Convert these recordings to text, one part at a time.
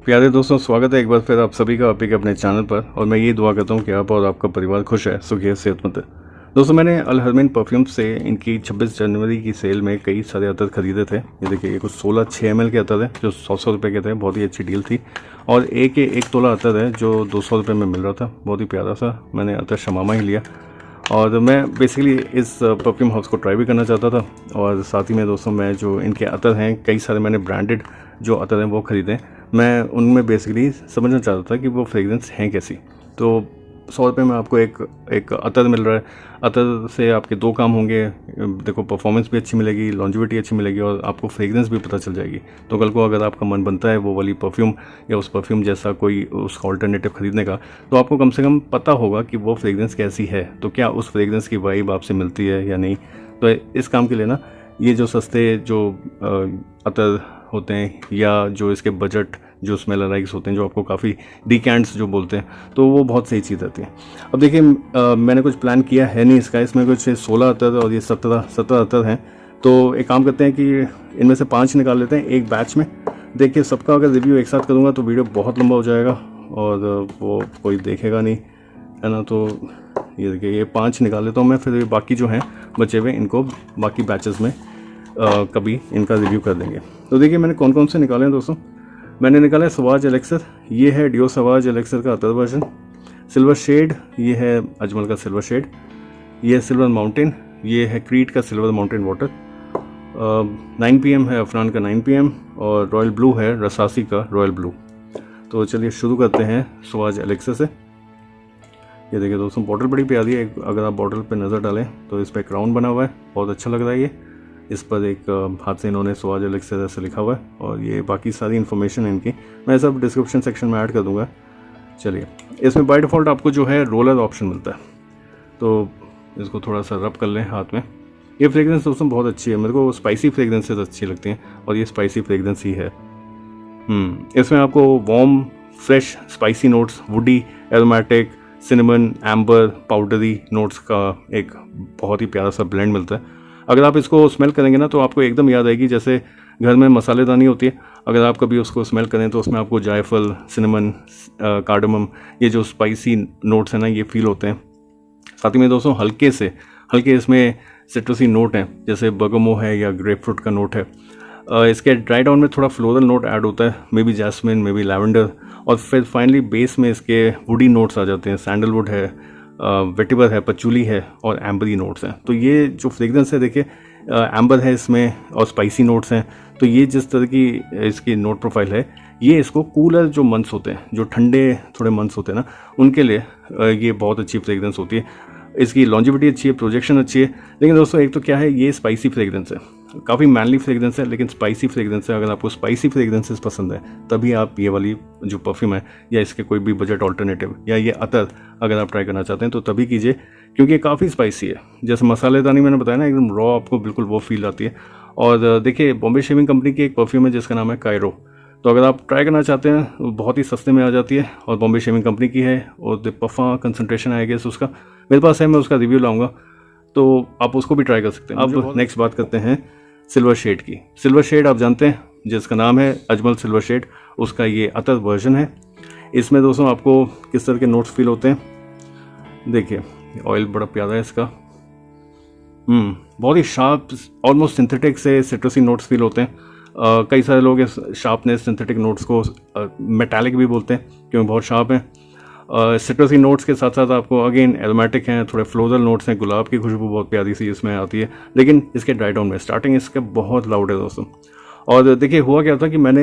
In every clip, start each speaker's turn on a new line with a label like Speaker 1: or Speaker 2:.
Speaker 1: प्यारे दोस्तों, स्वागत है एक बार फिर आप सभी का आपके अपने चैनल पर। और मैं ये दुआ करता हूँ कि आप और आपका परिवार खुश है, सुखी है, सेहतमंद है। दोस्तों, मैंने अल हरमैन परफ्यूम से इनकी 26 जनवरी की सेल में कई सारे अतर खरीदे थे। ये देखिए, ये कुछ 16 6 ml के अतर है जो 100 रुपये के थे। बहुत ही अच्छी डील थी। और एक तोला अतर है जो 200 रुपये में मिल रहा था। बहुत ही प्यारा सा मैंने अतर शमामा ही लिया। और मैं बेसिकली इस परफ्यूम हाउस को ट्राई भी करना चाहता था। और साथ ही में दोस्तों, मैं जो इनके अतर हैं, कई सारे मैंने ब्रांडेड जो अतर हैं वो ख़रीदे। मैं उनमें बेसिकली समझना चाहता था कि वो फ्रेगरेंस हैं कैसी। तो 100 रुपये में आपको एक अतर मिल रहा है। अतर से आपके दो काम होंगे। देखो, परफॉर्मेंस भी अच्छी मिलेगी, लॉन्जिविटी अच्छी मिलेगी और आपको फ्रेगरेंस भी पता चल जाएगी। तो कल को अगर आपका मन बनता है वो वाली परफ्यूम या उस परफ्यूम जैसा कोई उसका ऑल्टरनेटिव खरीदने का, तो आपको कम से कम पता होगा कि वो फ्रेगरेंस कैसी है। तो क्या उस फ्रेगरेंस की वाइब आपसे मिलती है या नहीं। तो इस काम के लिए ना, ये जो सस्ते जो अतर होते हैं या जो इसके बजट जो स्मेल अलाइक्स होते हैं, जो आपको काफ़ी डिकैंट्स जो बोलते हैं, तो वो बहुत सही चीज़ रहती है। अब देखिए, मैंने कुछ प्लान किया है नहीं इसका। इसमें कुछ 16 अतर और ये 17 अतर हैं। तो एक काम करते हैं कि इनमें से 5 निकाल लेते हैं एक बैच में। देखिए, सबका अगर रिव्यू एक साथ करूँगा तो वीडियो बहुत लंबा हो जाएगा और वो कोई देखेगा नहीं, है ना। तो ये देखिए, ये 5 निकाल लेता हूँ मैं। फिर बाकी जो हैं बचे हुए, इनको बाकी बैचेस में कभी इनका रिव्यू कर देंगे। तो देखिए, मैंने कौन कौन से निकाले हैं दोस्तों। मैंने निकाला है सवाज एलेक्सर। ये है डियो सवाज एलेक्सर का अतर वर्जन। सिल्वर शेड, ये है अजमल का सिल्वर शेड। ये है सिल्वर माउंटेन। ये है क्रीट का सिल्वर माउंटेन वाटर। 9 PM है अफरान का 9 PM। और रॉयल ब्लू है रसासी का रॉयल ब्लू। तो चलिए शुरू करते हैं सवाज एलेक्सर से। ये देखिए दोस्तों, बॉटल बड़ी प्यारी है। अगर आप बॉटल पे नज़र डालें तो इस पर क्राउन बना हुआ है, बहुत अच्छा लग रहा है। ये इस पर एक हाथ से इन्होंने सवाज एलेक्सर से लिखा हुआ है और ये बाकी सारी इन्फॉर्मेशन है इनकी मैं सब डिस्क्रिप्शन सेक्शन में ऐड कर दूंगा। चलिए, इसमें बाय डिफ़ॉल्ट आपको जो है रोलर ऑप्शन मिलता है, तो इसको थोड़ा सा रब कर लें हाथ में। ये फ्रेगरेंस दोस्तों बहुत अच्छी है। मेरे को स्पाइसी फ्रेगरेंसेस अच्छी लगती हैं और ये स्पाइसी फ्रेगरेंस ही है। इसमें आपको warm, fresh, spicy notes, woody, aromatic, cinnamon, amber, powdery notes का एक बहुत ही प्यारा सा ब्लेंड मिलता है। अगर आप इसको स्मेल करेंगे ना, तो आपको एकदम याद आएगी जैसे घर में मसालेदानी होती है। अगर आप कभी उसको स्मेल करें तो उसमें आपको जायफल, सिनेमन, कार्डमम, ये जो स्पाइसी नोट्स हैं ना, ये फील होते हैं। साथ ही में दोस्तों, हल्के इसमें सिट्रसी नोट हैं, जैसे बर्गमो है या ग्रेपफ्रूट का नोट है। इसके ड्राई डाउन में थोड़ा फ्लोरल नोट ऐड होता है, maybe jasmine, maybe lavender. और फिर फाइनली बेस में इसके वुडी नोट्स आ जाते हैं। सैंडलवुड है, वेटिवर है, पचूली है और एम्बरी नोट्स हैं। तो ये जो फ्रेगरेंस है, देखिए एम्बर है इसमें और स्पाइसी नोट्स हैं। तो ये जिस तरह की इसकी नोट प्रोफाइल है, ये इसको कूलर जो मंथ्स होते हैं, जो ठंडे थोड़े मंथ्स होते हैं ना, उनके लिए ये बहुत अच्छी फ्रेगरेंस होती है। इसकी लॉन्जिविटी अच्छी है, प्रोजेक्शन अच्छी है। लेकिन दोस्तों, एक तो क्या है, ये स्पाइसी फ्रेगरेंस है, काफ़ी मैनली फ्रेगरेंस है, लेकिन स्पाइसी फ्रेगरेंस है। अगर आपको स्पाइसी फ्रेगरेंसेस पसंद है, तभी आप ये वाली जो परफ्यूम है या इसके कोई भी बजट ऑल्टरनेटिव या ये अतर अगर आप ट्राई करना चाहते हैं तो तभी कीजिए, क्योंकि ये काफ़ी स्पाइसी है। जैसे मसालेदानी मैंने बताया ना, एकदम रॉ आपको बिल्कुल वो फील आती है। और देखिए, बॉम्बे शेविंग कंपनी की एक परफ्यूम है जिसका नाम है कायरो। तो अगर आप ट्राई करना चाहते हैं, वो बहुत ही सस्ते में आ जाती है और बॉम्बे शेविंग कंपनी की है। और द पफा कंसनट्रेशन आएगा उसका मेरे पास है, मैं उसका रिव्यू लाऊंगा, तो आप उसको भी ट्राई कर सकते हैं। अब नेक्स्ट बात करते हैं सिल्वर शेड की। सिल्वर शेड आप जानते हैं, जिसका नाम है अजमल सिल्वर शेड, उसका ये अतर वर्जन है। इसमें दोस्तों आपको किस तरह के नोट्स फील होते हैं, देखिए ऑयल बड़ा प्यारा है इसका। बहुत ही शार्प, ऑलमोस्ट सिंथेटिक से सिट्रसी नोट्स फील होते हैं। कई सारे लोग इस शार्पनेस सिंथेटिक नोट्स को मेटालिक भी बोलते हैं, क्योंकि बहुत शार्प हैं। सिट्रसी नोट्स के साथ साथ आपको अगेन एरोमेटिक हैं, थोड़े फ्लोरल नोट्स हैं, गुलाब की खुशबू बहुत प्यारी सी इसमें आती है। लेकिन इसके ड्राई डाउन में स्टार्टिंग इसका बहुत लाउड है दोस्तों। और देखिए, हुआ क्या था कि मैंने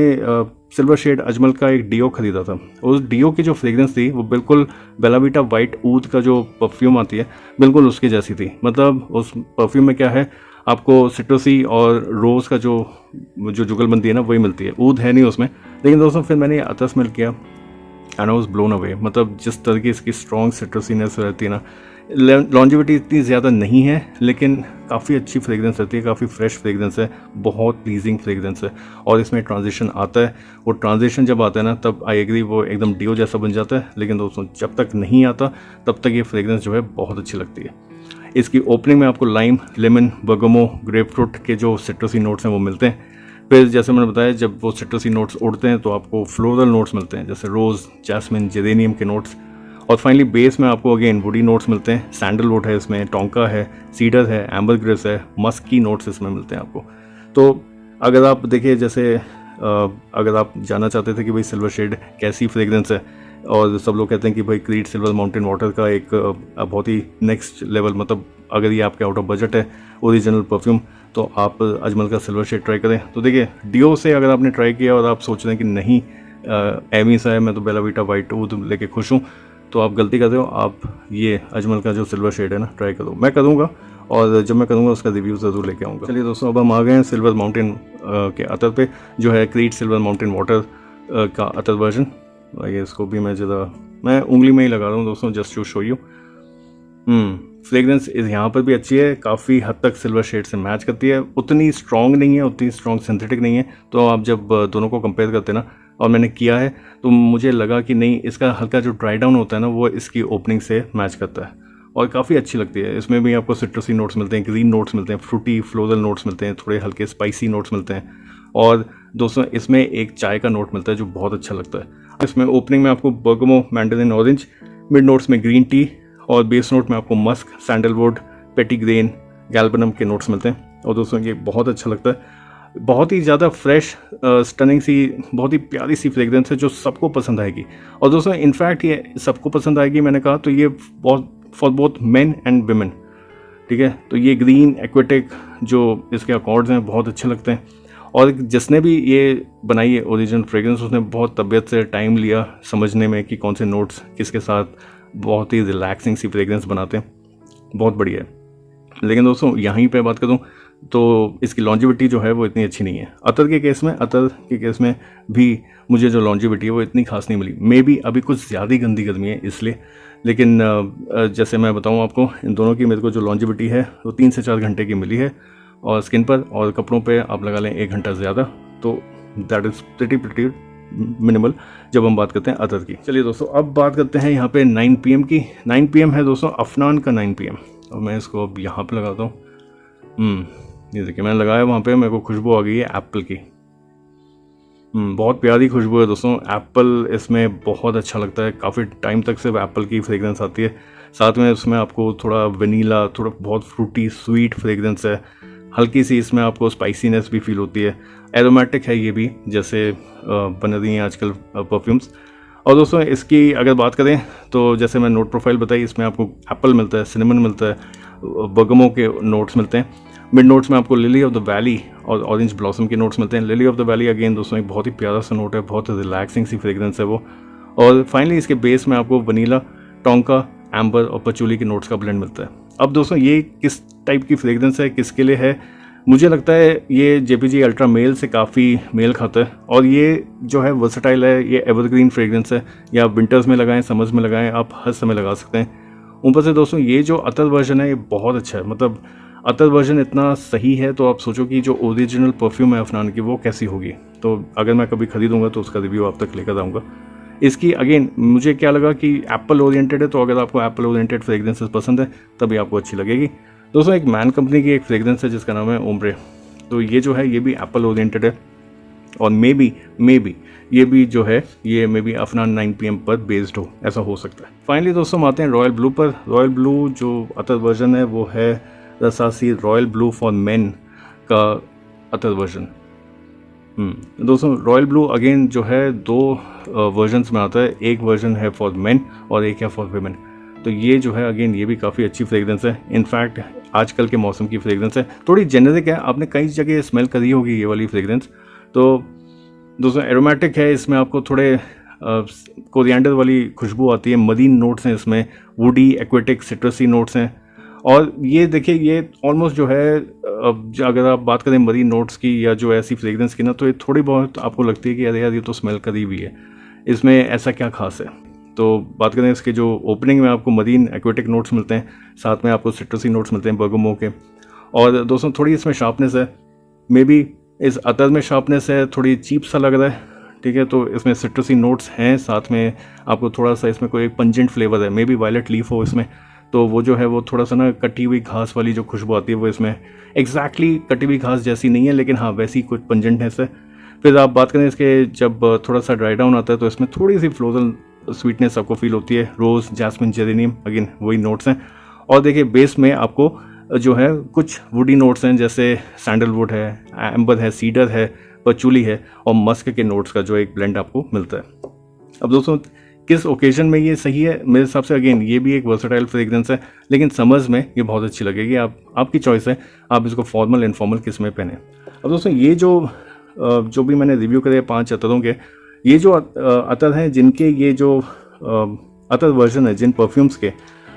Speaker 1: सिल्वर शेड अजमल का एक डीओ खरीदा था। उस डीओ की जो फ्रेगरेंस थी वो बिल्कुल बेलाविटा वाइट ऊद का जो परफ्यूम आती है, बिल्कुल उसकी जैसी थी। मतलब उस परफ्यूम में क्या है, आपको सिट्रसी और रोज़ का जो जुगलबंदी है ना, वही मिलती है। ऊद है नहीं उसमें। लेकिन दोस्तों, फिर मैंने अतर स्मेल किया and I was blown away. मतलब जिस तरह की इसकी स्ट्रॉन्ग सिट्रसीनेस रहती है ना, लॉन्जिविटी इतनी ज़्यादा नहीं है, लेकिन काफ़ी अच्छी फ्रेगरेंस रहती है, काफ़ी फ्रेश फ्रेगरेंस है, बहुत प्लीजिंग फ्रेगरेंस है। और इसमें ट्रांजिशन आता है, वो ट्रांजिशन जब आता है ना, तब आई एग्री वो एकदम डीओ जैसा बन जाता है। लेकिन दोस्तों, जब तक नहीं आता तब तक ये फ्रेगरेंस जो है बहुत अच्छी लगती है। इसकी ओपनिंग में आपको लाइम, लेमन, बर्गमो, ग्रेपफ्रूट के जो सिट्रसी नोट्स हैं वो मिलते हैं। फिर जैसे मैंने बताया, जब वो सिट्रसी नोट्स उड़ते हैं तो आपको फ्लोरल नोट्स मिलते हैं, जैसे रोज़, जैस्मिन, जेरेनियम के नोट्स। और फाइनली बेस में आपको अगेन वुडी नोट्स मिलते हैं, सैंडलवुड है इसमें, टोंका है, सीडर है, एम्बरग्रिस है, मस्क की नोट्स इसमें मिलते हैं आपको। तो अगर आप देखिए, जैसे अगर आप जानना चाहते थे कि भाई सिल्वर शेड कैसी फ्रेगरेंस है, और सब लोग कहते हैं कि भाई क्रीड सिल्वर माउंटेन वाटर का एक बहुत ही नेक्स्ट लेवल, मतलब अगर ये आपके आउट ऑफ बजट है ओरिजिनल परफ्यूम, तो आप अजमल का सिल्वर शेड ट्राई करें। तो देखिए, डियो से अगर आपने ट्राई किया और आप सोच रहे हैं कि नहीं एमी सा है, मैं तो बेला वीटा वाइट वुड लेके खुश हूँ, तो आप गलती कर रहे हो। आप ये अजमल का जो सिल्वर शेड है ना, ट्राई करो। मैं करूँगा, और जब मैं करूँगा उसका रिव्यू ज़रूर लेके आऊँगा। चलिए दोस्तों, अब हम आ गए हैं सिल्वर माउंटेन के अतर पे, जो है क्रीड सिल्वर माउंटेन वाटर का अतर वर्जन। आइए इसको भी मैं उंगली में ही लगा रहा हूँ दोस्तों, just to show you. Fragrance यहाँ पर भी अच्छी है, काफ़ी हद तक सिल्वर शेड से मैच करती है। उतनी स्ट्रॉन्ग नहीं है, उतनी स्ट्रॉन्ग सिंथेटिक नहीं है। तो आप जब दोनों को कंपेयर करते हैं ना, और मैंने किया है, तो मुझे लगा कि नहीं, इसका हल्का जो ड्राई डाउन होता है ना, वो इसकी ओपनिंग से मैच करता है और काफ़ी अच्छी लगती है। इसमें भी आपको सिट्रसी नोट्स मिलते हैं, ग्रीन नोट्स मिलते हैं, फ्रूटी फ्लोरल नोट्स मिलते हैं, थोड़े हल्के स्पाइसी नोट्स मिलते हैं, और दोस्तों इसमें एक चाय का नोट मिलता है जो बहुत अच्छा लगता है। इसमें ओपनिंग में आपको Bergamo, Mandarin orange, mid notes में ग्रीन टी, और बेस नोट में आपको मस्क, सैंडलवुड, पेटीग्रेन, गैल्बनम के नोट्स मिलते हैं। और दोस्तों ये बहुत अच्छा लगता है, बहुत ही ज़्यादा फ्रेश, स्टनिंग सी, बहुत ही प्यारी सी फ्रेगरेंस है जो सबको पसंद आएगी। और दोस्तों इनफैक्ट ये सबको पसंद आएगी, मैंने कहा, तो ये बहुत for both men and women, ठीक है। तो ये ग्रीन एक्वेटिक जो इसके अकॉर्ड्स हैं बहुत अच्छे लगते हैं। और जिसने भी ये बनाई है ओरिजिनल फ्रेगरेंस, उसने बहुत तबीयत से टाइम लिया समझने में कि कौन से नोट्स किसके साथ बहुत ही रिलैक्सिंग सी फ्रेगरेंस बनाते हैं, बहुत बढ़िया है। लेकिन दोस्तों यहीं पे बात करूं तो इसकी लॉन्जिविटी जो है वो इतनी अच्छी नहीं है। अतर के केस में भी मुझे जो लॉन्जिविटी है वो इतनी खास नहीं मिली। मे बी अभी कुछ ज़्यादा ही गंदी गर्मी है इसलिए, लेकिन जैसे मैं बताऊं आपको, इन दोनों की मेरे को जो लॉन्जिविटी है वो 3 से 4 घंटे की मिली है, और स्किन पर और कपड़ों पे आप लगा लें 1 घंटा ज़्यादा। तो दैट इज़ प्रिटी मिनिमल जब हम बात करते हैं अतर की। चलिए दोस्तों, अब बात करते हैं यहाँ पे 9 PM की। 9 PM है दोस्तों अफनान का 9 PM, और मैं इसको अब यहाँ पे लगाता हूँ। ये देखिए मैंने लगाया, वहाँ पे मेरे को खुशबू आ गई है एप्पल की। बहुत प्यारी खुशबू है दोस्तों, एप्पल इसमें बहुत अच्छा लगता है। काफ़ी टाइम तक सिर्फ एप्पल की फ्रेगरेंस आती है, साथ में उसमें आपको थोड़ा वनीला, थोड़ा बहुत फ्रूटी स्वीट फ्रेगरेंस है, हल्की सी इसमें आपको स्पाइसीनेस भी फील होती है। एरोमेटिक है ये भी, जैसे बन रही हैं आजकल परफ्यूम्स। और दोस्तों इसकी अगर बात करें तो जैसे मैं नोट प्रोफाइल बताई, इसमें आपको एप्पल मिलता है, सिनेमन मिलता है, बर्गमो के नोट्स मिलते हैं। मिड नोट्स में आपको लिली ऑफ द वैली और ऑरेंज ब्लॉसम के नोट्स मिलते हैं। Lily of the valley again दोस्तों एक बहुत ही प्यारा सा नोट है, बहुत रिलैक्सिंग सी फ्रेगरेंस है वो। और फाइनली इसके बेस में आपको वनीला, टोंका, एम्बर और पचूली के नोट्स का ब्लेंड मिलता है। अब दोस्तों ये किस टाइप की फ्रेगरेंस है, किसके लिए है, मुझे लगता है ये JPG अल्ट्रा मेल से काफ़ी मेल खाता है, और ये जो है वर्सेटाइल है, ये एवरग्रीन फ्रेगरेंस है। या विंटर्स में लगाएं, समर्स में लगाएं, आप हर समय लगा सकते हैं। ऊपर से दोस्तों ये जो अतर वर्जन है ये बहुत अच्छा है, मतलब अतर वर्जन इतना सही है तो आप सोचो कि जो ओरिजिनल परफ्यूम है अफनान की वो कैसी होगी। तो अगर मैं कभी खरीदूंगा तो उसका रिव्यू आप तक लेकर आऊँगा। इसकी अगेन मुझे क्या लगा कि एप्पल ओरिएंटेड है, तो अगर आपको एप्पल ओरिएंटेड फ्रेगरेंसेस पसंद है तभी आपको अच्छी लगेगी। दोस्तों एक मैन कंपनी की एक फ्रेगरेंस है जिसका नाम है ओम्ब्रे, तो ये जो है ये भी एप्पल ओरिएंटेड है, और मे बी ये भी जो है ये मे बी अफनान 9 PM पर बेस्ड हो, ऐसा हो सकता है। फाइनली दोस्तों आते हैं रॉयल ब्लू पर। रॉयल ब्लू जो अतर वर्जन है वो है रसासी रॉयल ब्लू फॉर मेन का अतर वर्जन। दोस्तों रॉयल ब्लू अगेन जो है 2 वर्जन्स में आता है, एक वर्जन है फॉर मेन और एक है फॉर वीमेन। तो ये जो है अगेन ये भी काफ़ी अच्छी फ्रेगरेंस है, इनफैक्ट आजकल के मौसम की फ्रेगरेंस है, थोड़ी जेनेरिक है, आपने कई जगह स्मेल करी होगी ये वाली फ्रेगरेंस। तो दोस्तों एरोमेटिक है, इसमें आपको थोड़े कोरिएंडर वाली खुशबू आती है, मरीन नोट्स हैं इसमें, वुडी एक्वेटिक सिट्रसी नोट्स हैं। और ये देखिए ये ऑलमोस्ट जो है अगर आप बात करें मरीन नोट्स की या जो ऐसी फ्रेगरेंस की ना, तो ये थोड़ी बहुत आपको लगती है कि अरे यार ये तो स्मेल करी हुई है, इसमें ऐसा क्या खास है। तो बात करें इसके जो ओपनिंग में आपको मरीन एक्वेटिक नोट्स मिलते हैं, साथ में आपको सिट्रसी नोट्स मिलते हैं बर्गमो के। और दोस्तों थोड़ी इसमें शार्पनेस है, मे बी इस अतर में शार्पनेस है, थोड़ी चीप सा लग रहा है, ठीक है। तो इसमें सिट्रसी नोट्स हैं, साथ में आपको थोड़ा सा इसमें कोई एक पंजेंट फ्लेवर है, मे बी वायलेट लीफ हो इसमें, तो वो जो है वो थोड़ा सा ना कटी हुई घास वाली जो खुशबू आती है वो इसमें एग्जैक्टली कटी हुई घास जैसी नहीं है, लेकिन हाँ वैसी कुछ पंजेंटनेस है। फिर आप बात करें इसके, जब थोड़ा सा ड्राई डाउन आता है तो इसमें थोड़ी सी फ्लोरल स्वीटनेस आपको फील होती है। रोज़, जैस्मिन, जेरेनियम, अगेन वही नोट्स हैं। और देखिए बेस में आपको जो है कुछ वुडी नोट्स हैं, जैसे सैंडलवुड है, एम्बर है, सीडर है, पचूली है और मस्क के नोट्स का जो एक ब्लेंड आपको मिलता है। अब दोस्तों किस ओकेजन में ये सही है, मेरे हिसाब से अगेन ये भी एक वर्सेटाइल फ्रेग्रेंस है, लेकिन समर्स में ये बहुत अच्छी लगेगी। आपकी चॉइस है, आप इसको फॉर्मल इनफॉर्मल किस में पहने। अब दोस्तों ये जो भी मैंने रिव्यू करे 5 अतरों के, ये जो अतर हैं जिनके ये जो अतर वर्जन है जिन परफ्यूम्स के,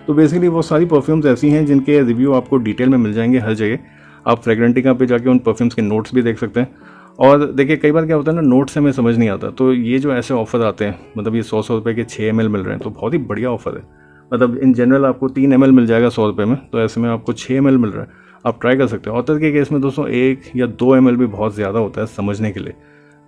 Speaker 1: तो बेसिकली वो सारी परफ्यूम्स ऐसी हैं जिनके रिव्यू आपको डिटेल में मिल जाएंगे हर जगह। आप फ्रेग्रेंटिका पे जाके उन परफ्यूम्स के नोट्स भी देख सकते हैं। और देखिए कई बार क्या होता है ना, नोट्स हमें समझ नहीं आता, तो ये जो ऐसे ऑफर आते हैं, मतलब ये 100 रुपये के 6 ml मिल रहे हैं, तो बहुत ही बढ़िया ऑफर है। मतलब इन जनरल आपको 3 ml मिल जाएगा 100 रुपये में, तो ऐसे में आपको 6 ml मिल रहा है, आप ट्राई कर सकते हो। ऑथर के केस में दोस्तों 1 या 2 ml भी बहुत ज़्यादा होता है समझने के लिए।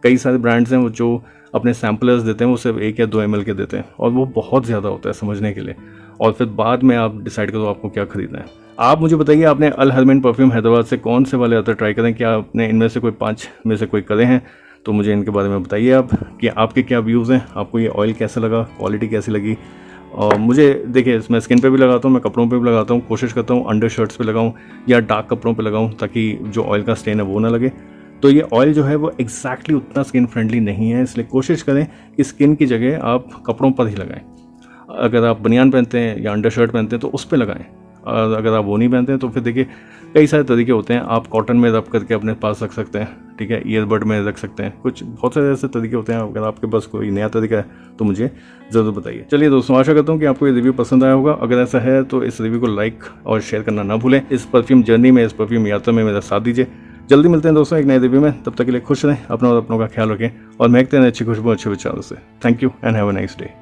Speaker 1: कई सारे ब्रांड्स हैं वो जो अपने सैम्पलर्स देते हैं वो सिर्फ 1 या 2 ml के देते हैं, और वो बहुत ज़्यादा होता है समझने के लिए, और फिर बाद में आप डिसाइड करो आपको क्या खरीदना है। आप मुझे बताइए, आपने अल हरमैन परफ्यूम हैदराबाद से कौन से वाले अतर ट्राई करें? क्या आपने इनमें से कोई 5 में से कोई करे हैं? तो मुझे इनके बारे में बताइए आप कि आपके क्या व्यूज़ हैं, आपको ये ऑयल कैसा लगा, क्वालिटी कैसी लगी। और मुझे देखिए मैं स्किन पे भी लगाता हूँ, मैं कपड़ों पे भी लगाता हूँ, कोशिश करता हूँ अंडर शर्ट्स पे लगाऊँ या डार्क कपड़ों पे लगाऊँ, ताकि जो ऑयल का स्टेन है वो ना लगे। तो ये ऑयल जो है वो एग्जैक्टली उतना स्किन फ्रेंडली नहीं है, इसलिए कोशिश करें कि स्किन की जगह आप कपड़ों पर ही लगाएं। अगर आप बनियान पहनते हैं या अंडर शर्ट पहनते हैं तो उस पर लगाएं, और अगर आप वो नहीं पहनते हैं तो फिर देखिए कई सारे तरीके होते हैं। आप कॉटन में रब करके अपने पास रख सकते हैं, ठीक है, ईयरबड में रख सकते हैं, कुछ बहुत सारे ऐसे तरीके होते हैं। अगर आपके पास कोई नया तरीका है तो मुझे ज़रूर बताइए। चलिए दोस्तों, आशा करता हूँ कि आपको ये रिव्यू पसंद आया होगा। अगर ऐसा है तो इस रिव्यू को लाइक और शेयर करना ना भूलें। इस परफ्यूम जर्नी में, इस परफ्यूम यात्रा में मेरा साथ दीजिए। जल्दी मिलते हैं दोस्तों एक नए रिव्यू में, तब तक के लिए खुश रहें, अपना और अपनों का ख्याल रखें और महकते हैं अच्छी खुशबू अच्छे विचारों से। Thank you and have a nice day.